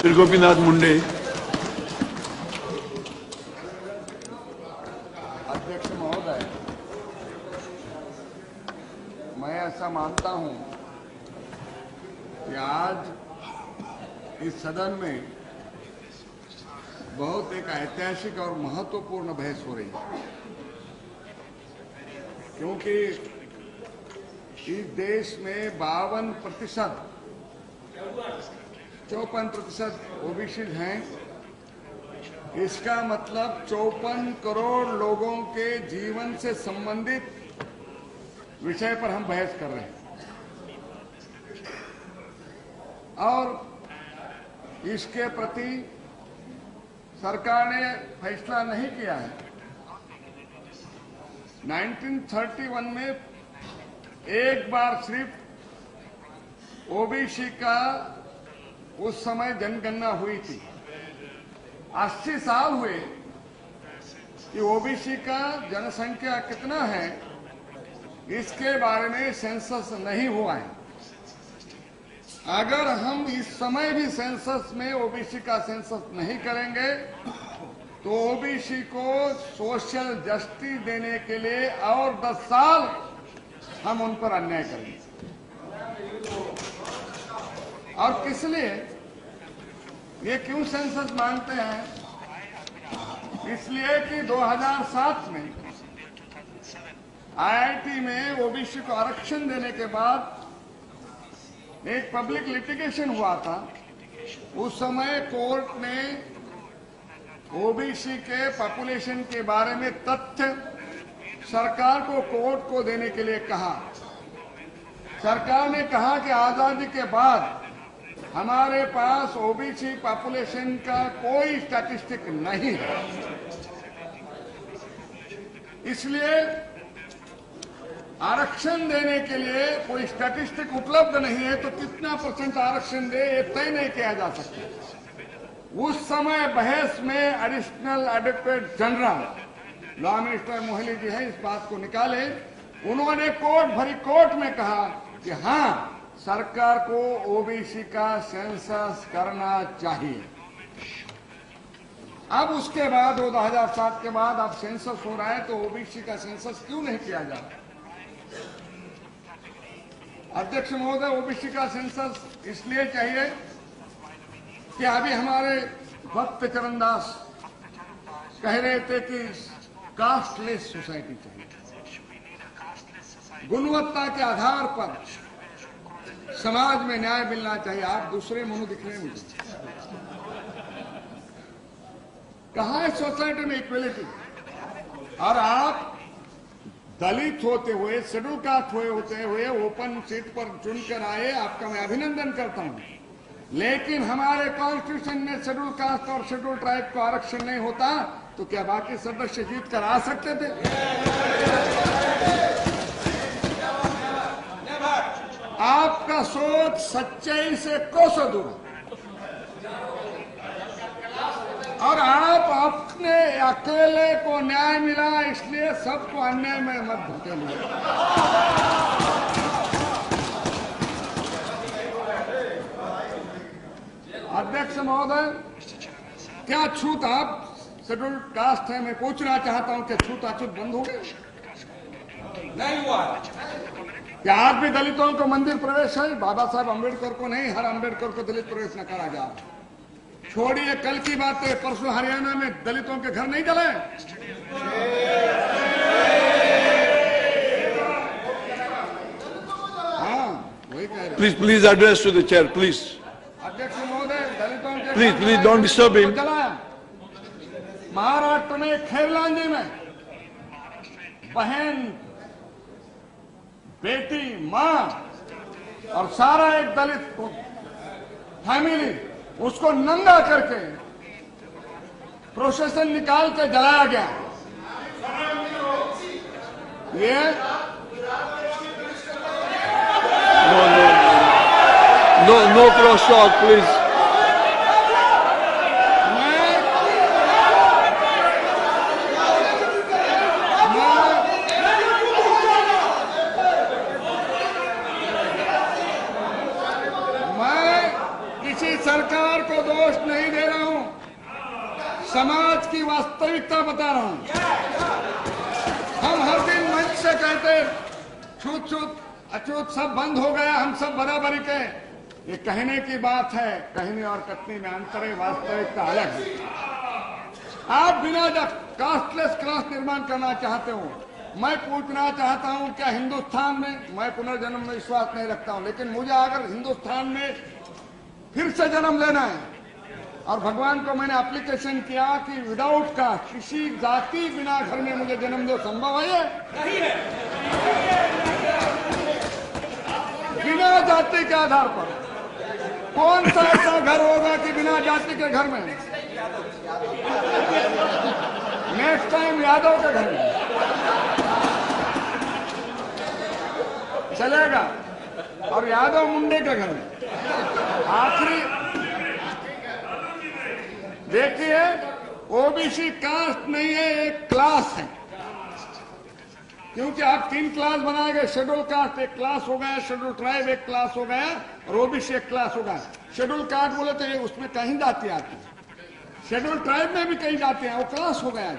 श्री गोपीनाथ मुंडे। अध्यक्ष महोदय, मैं ऐसा मानता हूं कि आज इस सदन में बहुत एक ऐतिहासिक और महत्वपूर्ण बहस हो रही है, क्योंकि इस देश में 54% ओबीसी हैं। इसका मतलब 54 करोड़ लोगों के जीवन से संबंधित विषय पर हम बहस कर रहे हैं और इसके प्रति सरकार ने फैसला नहीं किया है। 1931 में एक बार सिर्फ ओबीसी का उस समय जनगणना हुई थी। 80 साल हुए कि ओबीसी का जनसंख्या कितना है इसके बारे में सेंसस नहीं हुआ है। अगर हम इस समय भी सेंसस में ओबीसी का सेंसस नहीं करेंगे तो ओबीसी को सोशल जस्टिस देने के लिए और 10 साल हम उन पर अन्याय करेंगे। और किस लिए ये क्यों सेंसस मांगते हैं? इसलिए कि 2007 में आईआईटी में ओबीसी को आरक्षण देने के बाद एक पब्लिक लिटिगेशन हुआ था। उस समय कोर्ट ने ओबीसी के पॉपुलेशन के बारे में तथ्य सरकार को कोर्ट को देने के लिए कहा। सरकार ने कहा कि आजादी के बाद हमारे पास ओबीसी पॉपुलेशन का कोई स्टैटिस्टिक नहीं है, इसलिए आरक्षण देने के लिए कोई स्टैटिस्टिक उपलब्ध नहीं है, तो कितना % आरक्षण दे ये तय नहीं किया जा सकता। उस समय बहस में additional advocate general law minister Mohli ji है, इस बात को निकाले। उन्होंने कोर्ट में कहा कि हाँ, सरकार को ओबीसी का सेंसस करना चाहिए। अब उसके बाद 2007 के बाद अब सेंसस हो रहा है, तो ओबीसी का सेंसस क्यों नहीं किया जा रहा? अध्यक्ष महोदय, ओबीसी का सेंसस इसलिए चाहिए कि अभी हमारे भक्त चरणदास कह रहे थे कि कास्टलेस सोसाइटी चाहिए, गुणवत्ता के आधार पर समाज में न्याय मिलना चाहिए। आप दूसरे मुंह दिखने मुझे कहाँ है सोसाइटी में इक्वलिटी? और आप दलित होते हुए, शेड्यूल कास्ट होते हुए ओपन सीट पर चुनकर आए, आपका मैं अभिनंदन करता हूं। लेकिन हमारे कॉन्स्टिट्यूशन में शेड्यूल कास्ट और शेड्यूल ट्राइब को आरक्षण नहीं होता तो क्या बाकी सदस्य जीत कर आ सकते थे? आपका सोच सच्चाई से कोसों दूर, और आप अपने अकेले को न्याय मिला इसलिए सबको अन्याय में मत धकेलिए। अध्यक्ष महोदय, क्या छूत आप शेड्यूल कास्ट है? मैं पूछना चाहता हूं कि छूत अछूत बंद हो गए? नहीं हुआ। क्या आज भी दलितों को मंदिर प्रवेश है? बाबा साहब अम्बेडकर को नहीं, हर अम्बेडकर को दलित प्रवेश न करा जा। छोड़िए कल की बात है, परसों हरियाणा में दलितों के घर नहीं जले। हाँ, वही कह रहे। Please address to the chair please. अध्यक्ष महोदय, दलितों के please don't disturb him. Maharashtra में खेरलांजी में बहन, बेटी, मां और सारा एक दलित फैमिली, उसको नंगा करके प्रोसेशन निकाल के जलाया गया। ये नो क्रॉस टॉक प्लीज। सरकार को दोष दोष नहीं दे रहा हूं, समाज की वास्तविकता बता रहा हूं। हम हर दिन मंच से कहते छूत छूत अछूत सब बंद हो गया, हम सब बराबरी के, ये कहने की बात है, कहने और कथनी में अंतर है, वास्तविकता अलग है। आप बिना कास्टलेस क्लास निर्माण करना चाहते हो, मैं पूछना चाहता हूं क्या हिंदुस्तान में, मैं पुनर्जन्म में विश्वास नहीं रखता हूं, लेकिन मुझे अगर हिंदुस्तान में फिर से जन्म लेना है और भगवान को मैंने एप्लीकेशन किया कि विदाउट कास्ट, किसी जाति बिना घर में मुझे जन्म दो, संभव है? बिना जाति के आधार पर कौन सा ऐसा घर होगा कि बिना जाति के घर में? नेक्स्ट टाइम यादव के घर में चलेगा और यादव मुंडे के घर में। आखिरी देखिए, ओबीसी कास्ट नहीं है, एक क्लास है, क्योंकि आप 3 क्लास बनाए गए। शेड्यूल कास्ट एक क्लास हो गया, शेड्यूल ट्राइब एक क्लास हो गया और ओबीसी एक क्लास हो गया। शेड्यूल कास्ट बोले तो ये उसमें कहीं जाति आती है, शेड्यूल ट्राइब में भी कहीं जाते हैं, वो क्लास हो गया।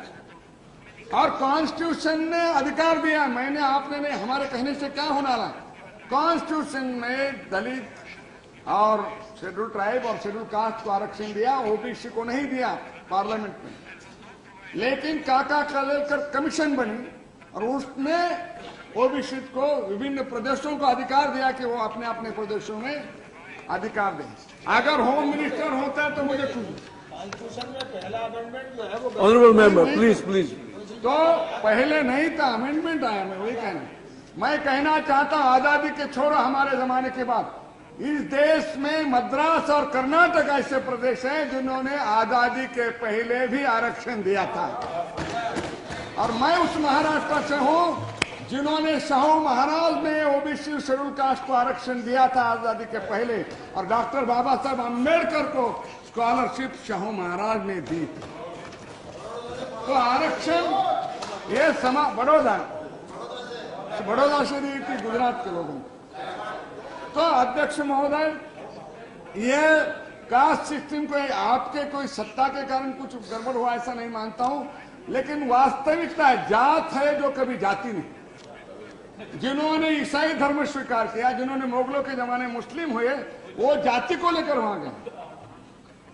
और कॉन्स्टिट्यूशन ने अधिकार दिया, मैंने आपने नहीं, हमारे कहने से क्या होने वाला है? कॉन्स्टिट्यूशन में दलित और शेड्यूल ट्राइब और शेड्यूल कास्ट को आरक्षण दिया, ओबीसी को नहीं दिया पार्लियामेंट में। लेकिन काका कालेलकर कमीशन बनी और उसने ओबीसी को विभिन्न प्रदेशों को अधिकार दिया कि वो अपने अपने प्रदेशों में अधिकार दें। अगर होम मिनिस्टर होता है तो मुझे कॉन्स्टिट्यूशन में पहला अमेंडमेंट जो है वो Honorable member, please, please. तो पहले नहीं था, अमेंडमेंट आया। मैं वही मैं कहना चाहता हूं, आजादी के छोड़ो हमारे जमाने के बाद इस देश में मद्रास और कर्नाटक ऐसे प्रदेश हैं जिन्होंने आजादी के पहले भी आरक्षण दिया था। और मैं उस महाराष्ट्र से हूं जिन्होंने शाहू महाराज ने ओबीसी शेड्यूल कास्ट को आरक्षण दिया था आजादी के पहले, और डॉक्टर बाबा साहब अम्बेडकर को स्कॉलरशिप शाहू महाराज ने दी थी। तो आरक्षण ये बड़ौदा से दी थी गुजरात के लोगों को। तो अध्यक्ष महोदय, ये कास्ट सिस्टम को आपके कोई सत्ता के कारण कुछ गड़बड़ हुआ ऐसा नहीं मानता हूं, लेकिन वास्तविकता जात है जो कभी जाति नहीं। जिन्होंने ईसाई धर्म स्वीकार किया, जिन्होंने मुगलों के जमाने मुस्लिम हुए, वो जाति को लेकर वहां गए,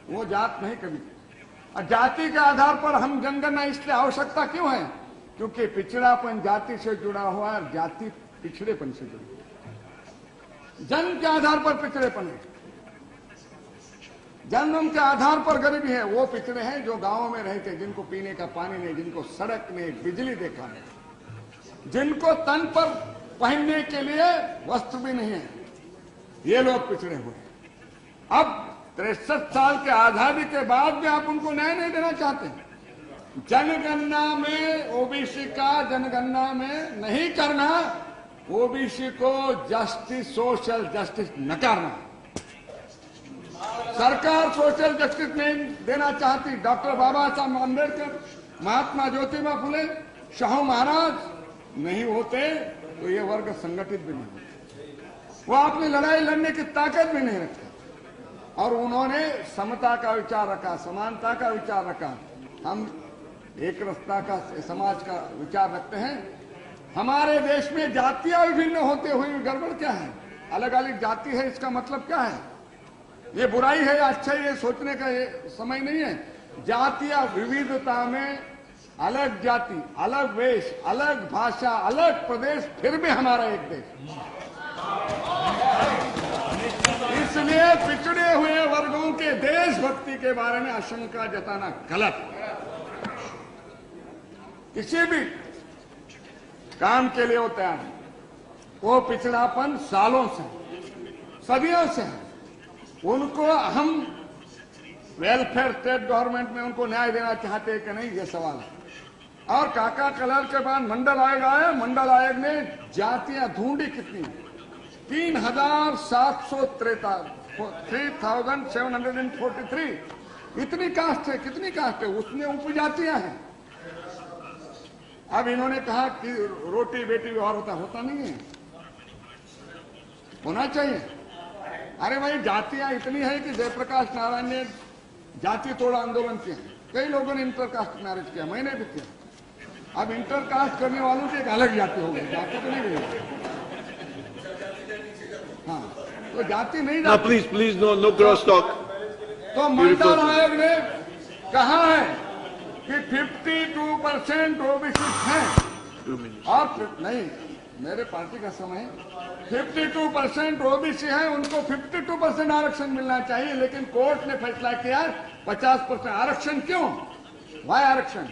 वो जात नहीं कभी। और जाति के आधार पर हम जनगणना इसलिए आवश्यकता क्यों है? क्योंकि पिछड़ापन जाति से जुड़ा हुआ है, जाति पिछड़ेपन से जुड़ी है। जन्म के आधार पर पिछड़ेपन है, जन्म के आधार पर गरीबी है। वो पिछड़े हैं जो गांवों में रहते, जिनको पीने का पानी नहीं, जिनको सड़क नहीं, बिजली देखा नहीं, जिनको तन पर पहनने के लिए वस्त्र भी नहीं है, ये लोग पिछड़े हुए। अब 63 साल के आजादी के बाद भी आप उनको न्याय नहीं देना चाहते। जनगणना में ओबीसी का जनगणना में नहीं करना, ओबीसी को जस्टिस, सोशल जस्टिस नकारना। सरकार सोशल जस्टिस नहीं देना चाहती। डॉक्टर बाबा साहब अम्बेडकर, महात्मा ज्योतिबा फुले, शाहू महाराज नहीं होते तो ये वर्ग संगठित भी नहीं होते, वो अपनी लड़ाई लड़ने की ताकत भी नहीं रखते। और उन्होंने समता का विचार रखा, समानता का विचार रखा। हम एक रास्ता का समाज का विचार रखते हैं। हमारे देश में जातियां विभिन्न होते हुए गड़बड़ क्या है? अलग अलग जाति है, इसका मतलब क्या है? ये बुराई है या अच्छा है, ये सोचने का ये समय नहीं है। जातियां विविधता में अलग जाति, अलग वेश, अलग भाषा, अलग प्रदेश, फिर भी हमारा एक देश। इसलिए पिछड़े हुए वर्गों के देशभक्ति के बारे में आशंका जताना गलत है। किसी भी काम के लिए होता है, वो पिछड़ापन सालों से, सदियों से है। उनको हम वेलफेयर स्टेट गवर्नमेंट में उनको न्याय देना चाहते हैं कि नहीं, ये सवाल है। और काका कलर के बाद मंडल आयोग आया, मंडल आयोग ने जातियां ढूंढी कितनी, 3743 इतनी कास्ट है। कितनी कास्ट है? उसमें उपजातियां हैं। अब इन्होंने कहा कि रोटी बेटी व्यवहार होता नहीं है, होना चाहिए। अरे भाई, जातियां इतनी है कि जयप्रकाश नारायण ने जाति तोड़ आंदोलन किया, कई लोगों ने इंटरकास्ट मैरिज किया, मैंने भी किया। अब इंटरकास्ट करने वालों की एक अलग जाति हो गई, जाति तो नहीं गई। हाँ, तो जाति नहीं Now, जाती। please, please, no cross talk. तो मंडल आयोग ने कहा है कि 52% ओबीसी हैं 2 minutes. और नहीं, मेरे पार्टी का समय है, 52% ओबीसी है, उनको 52% आरक्षण मिलना चाहिए, लेकिन कोर्ट ने फैसला किया 50% आरक्षण। क्यों? वाई आरक्षण?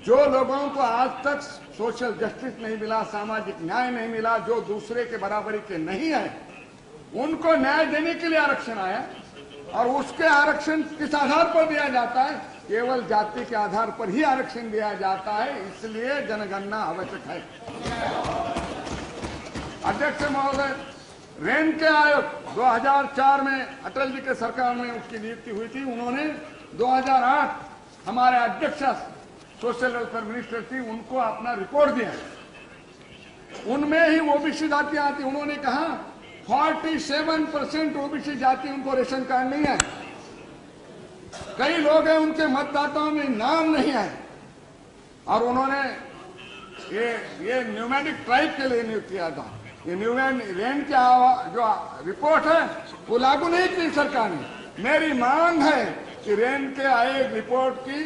जो लोगों को आज तक सोशल जस्टिस नहीं मिला, सामाजिक न्याय नहीं मिला, जो दूसरे के बराबरी के नहीं है, उनको न्याय देने के लिए आरक्षण आया। और उसके आरक्षण किस आधार पर दिया जाता है? केवल जाति के आधार पर ही आरक्षण दिया जाता है, इसलिए जनगणना आवश्यक है। अध्यक्ष महोदय, रेन के आयोग 2004 में अटल जी के सरकार में उसकी नियुक्ति हुई थी। उन्होंने 2008 हमारे अध्यक्ष सोशल वेलफेयर मिनिस्टर थी, उनको अपना रिपोर्ट दिया। उनमें ही ओबीसी जातियां आती। उन्होंने कहा 47% ओबीसी जाति उनको रेशन कार्ड नहीं है। कई लोग हैं उनके मतदाताओं में नाम नहीं है, और उन्होंने ये न्यूमेरिक ट्राइब के लिए नियुक्त किया था। ये रेन की जो रिपोर्ट है वो लागू नहीं की सरकार ने। मेरी मांग है कि रेन के आयोग रिपोर्ट की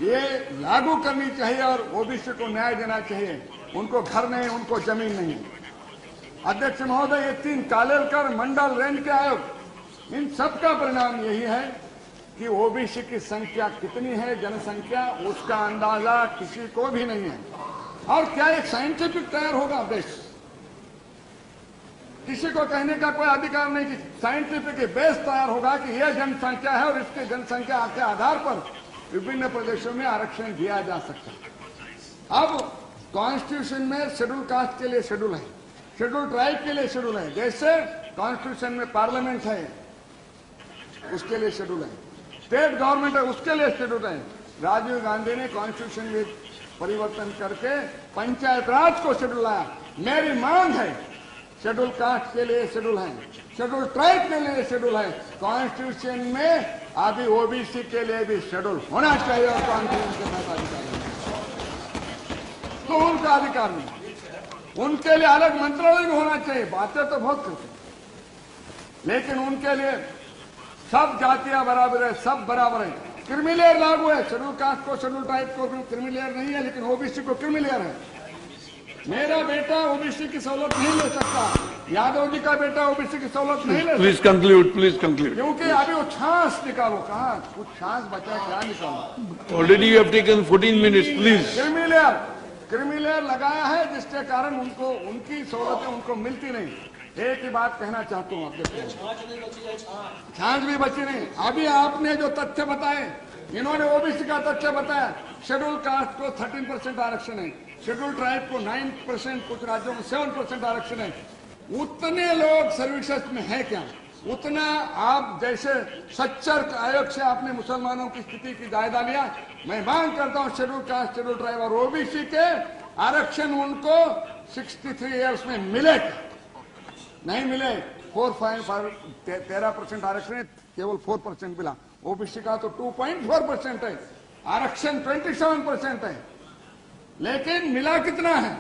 ये लागू करनी चाहिए और ओबीसी को न्याय देना चाहिए। उनको घर नहीं, उनको जमीन नहीं। अध्यक्ष महोदय, ये 3 कालेलकर, मंडल, रेन के आयोग, इन सब का परिणाम यही है कि ओबीसी की संख्या कितनी है, जनसंख्या, उसका अंदाजा किसी को भी नहीं है। और क्या एक साइंटिफिक तैयार होगा देश? किसी को कहने का कोई अधिकार नहीं कि साइंटिफिक बेस तैयार होगा कि यह जनसंख्या है और इसके जनसंख्या के आधार पर विभिन्न प्रदेशों में आरक्षण दिया जा सकता है। अब कॉन्स्टिट्यूशन में शेड्यूल कास्ट के लिए शेड्यूल है, शेड्यूल ट्राइब के लिए शेड्यूल है। जैसे कॉन्स्टिट्यूशन में पार्लियामेंट है, उसके लिए शेड्यूल है, स्टेट गवर्नमेंट है, उसके लिए शेड्यूल है। राजीव गांधी ने कॉन्स्टिट्यूशन में परिवर्तन करके पंचायत राज को शेड्यूल लाया। मेरी मांग है शेड्यूल कास्ट के लिए शेड्यूल है, शेड्यूल ट्राइब के लिए शेड्यूल है, कॉन्स्टिट्यूशन में अभी ओबीसी के लिए भी शेड्यूल होना चाहिए। और कॉन्स्टिट्यूशन के तहत अधिकार तो उनका अधिकार नहीं, उनके लिए अलग मंत्रालय भी होना चाहिए। बातें तो बहुत करते हैं, लेकिन उनके लिए सब जातियां बराबर है, सब बराबर है। क्रिमिलेयर लागू है, शेड्यूल कास्ट को, शेड्यूल ट्राइब को क्रिमिलेयर नहीं है, लेकिन ओबीसी को क्रिमिलेयर है। मेरा बेटा ओबीसी की सहूलत नहीं ले सकता, यादव जी का बेटा ओबीसी की सहूलत नहीं ले Please सकता, conclude, please conclude. क्योंकि अभी वो छाछ निकालो। कहा कुछ छाछ बचा, क्या निकालो? Already you have taken 14 minutes, please. Creamy layer लगाया है, जिसके कारण उनको उनकी सहूलतें उनको मिलती नहीं। एक ही बात कहना चाहता हूँ, आप देखिए, छाछ भी बची नहीं। अभी आपने जो तथ्य बताए, इन्होंने ओबीसी का तथ्य बताया, शेड्यूल कास्ट को 13% आरक्षण है, शेड्यूल ट्राइब को 9%, कुछ राज्यों में 7% आरक्षण है। उतने लोग सर्विसेज में है क्या? उतना आप जैसे सच्चर आयोग से आपने मुसलमानों की स्थिति की जायजा लिया। मैं मांग करता हूं शेड्यूल कास्ट, शेड्यूल ट्राइब और ओबीसी के आरक्षण उनको 63 ईयर्स में मिले, नहीं मिले। 13% आरक्षण है, केवल 4% मिला। ओबीसी का तो 2.4% है, आरक्षण 27% है, लेकिन मिला कितना है?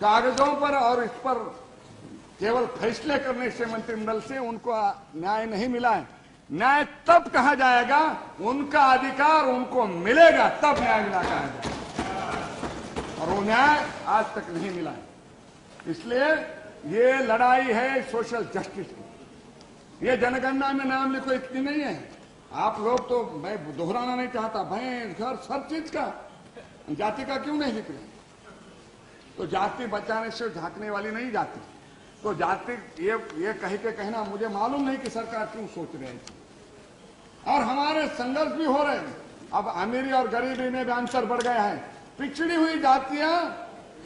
कागजों पर और इस पर केवल फैसले करने से मंत्रिमंडल से उनको न्याय नहीं मिला है। न्याय तब कहा जाएगा, उनका अधिकार उनको मिलेगा, तब न्याय मिला कहा जाएगा, और वो न्याय आज तक नहीं मिला है। इसलिए ये लड़ाई है सोशल जस्टिस की। ये जनगणना में नाम लिखो इतनी नहीं है। आप लोग तो, मैं दोहराना नहीं चाहता, भैंस घर सब चीज का, जाति का क्यों नहीं लिख रहे? तो जाति बचाने से झांकने वाली नहीं जाती। तो जाति ये कह के कहना, मुझे मालूम नहीं कि सरकार क्यों सोच रही है। और हमारे संघर्ष भी हो रहे हैं। अब अमीरी और गरीबी में भी अंतर बढ़ गया है। पिछड़ी हुई जातियां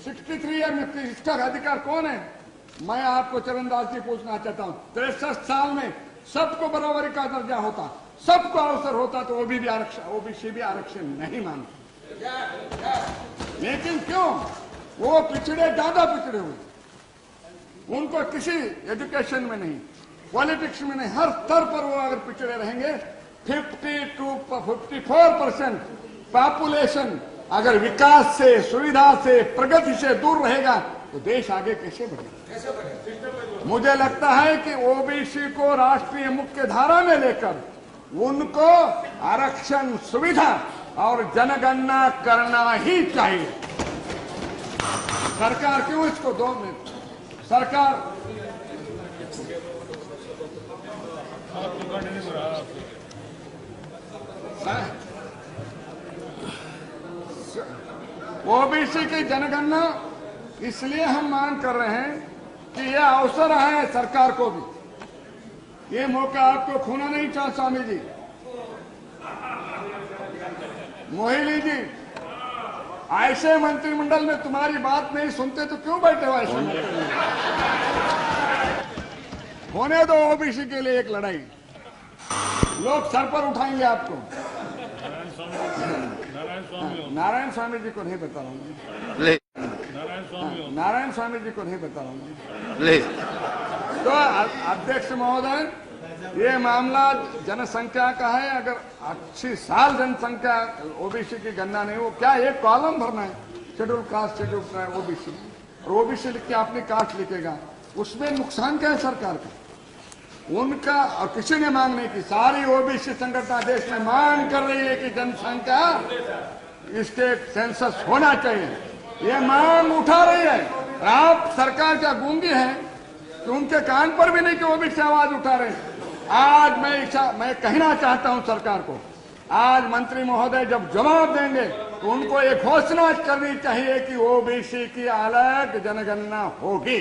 63 ईयर में, इसका अधिकार कौन है? मैं आपको चरणदास जी पूछना चाहता हूं, 63 साल में सबको बराबरी का दर्जा होता, सबको अवसर होता, तो ओबीसी भी आरक्षण नहीं मांगते। लेकिन क्यों? वो पिछड़े, ज्यादा पिछड़े हुए, उनको किसी एजुकेशन में नहीं, पॉलिटिक्स में नहीं, हर स्तर पर वो अगर पिछड़े रहेंगे, 50 to 54% पॉपुलेशन अगर विकास से, सुविधा से, प्रगति से दूर रहेगा तो देश आगे कैसे बढ़ेगा? मुझे लगता है कि ओबीसी को राष्ट्रीय मुख्य धारा में लेकर उनको आरक्षण, सुविधा और जनगणना करना ही चाहिए। सरकार क्यों इसको दो में सरकार ओबीसी की जनगणना इसलिए हम मांग कर रहे हैं कि यह अवसर है सरकार को भी। ये मौका आपको खोना नहीं चाहिए। स्वामी जी, मोहिली जी, ऐसे मंत्रिमंडल में तुम्हारी बात नहीं सुनते तो क्यों बैठे हो ऐसे मंत्रिमंडल? होने दो ओबीसी के लिए एक लड़ाई, लोग सर पर उठाएंगे आपको। नारायण स्वामी जी को नहीं बता रहा हूँ, नारायण स्वामी जी को नहीं बता रहा हूँ। तो अध्यक्ष महोदय, ये मामला जनसंख्या का है। अगर 80 साल जनसंख्या ओबीसी की गणना नहीं हो, क्या एक कॉलम भरना है शेड्यूल कास्ट, शेड्यूल ओबीसी, और ओबीसी लिख के आपने कास्ट लिखेगा, उसमें नुकसान क्या है सरकार का? उनका और किसी ने मांग नहीं की। सारी ओबीसी संगठन देश में मांग कर रही है कि जनसंख्या इसके सेंसस होना चाहिए, ये मांग उठा रही है। आप सरकार क्या गूंगी है कि उनके कान पर भी नहीं कि ओबीसी आवाज उठा रहे हैं? आज मैं कहना चाहता हूं सरकार को, आज मंत्री महोदय जब जवाब देंगे तो उनको एक घोषणा करनी चाहिए कि ओबीसी की अलग जनगणना होगी।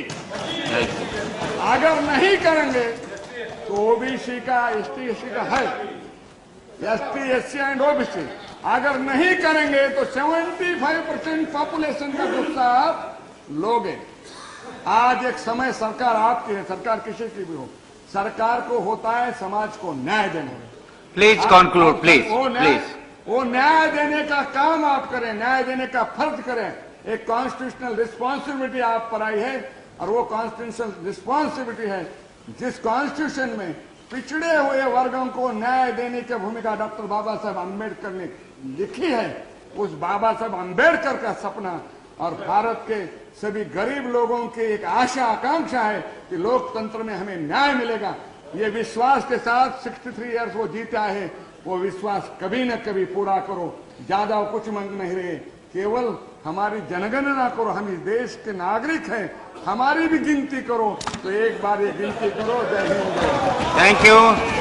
अगर नहीं करेंगे तो ओबीसी का, एसटी एससी का है, एसटी एससी एंड ओबीसी, अगर नहीं करेंगे तो 75% पॉपुलेशन का गुस्सा आप लोगे। आज एक समय सरकार आपकी है, सरकार किसी की भी हो, सरकार को होता है समाज को न्याय देना। Please conclude, please please. वो न्याय देने का काम आप करें, न्याय देने का फर्ज करें। एक कॉन्स्टिट्यूशनल रिस्पॉन्सिबिलिटी आप पर आई है, और वो कॉन्स्टिट्यूशनल रिस्पॉन्सिबिलिटी है जिस कॉन्स्टिट्यूशन में पिछड़े हुए वर्गों को न्याय देने की भूमिका डॉक्टर बाबा साहब अम्बेडकर ने लिखी है। उस बाबा साहब अम्बेडकर का सपना और भारत के सभी गरीब लोगों की एक आशा आकांक्षा है कि लोकतंत्र में हमें न्याय मिलेगा। ये विश्वास के साथ 63 इयर्स वो जीता है, वो विश्वास कभी न कभी पूरा करो। ज्यादा कुछ मांग नहीं रहे, केवल हमारी जनगणना करो। हम इस देश के नागरिक हैं, हमारी भी गिनती करो। तो एक बार ये गिनती करो। जय हिंद। Thank you.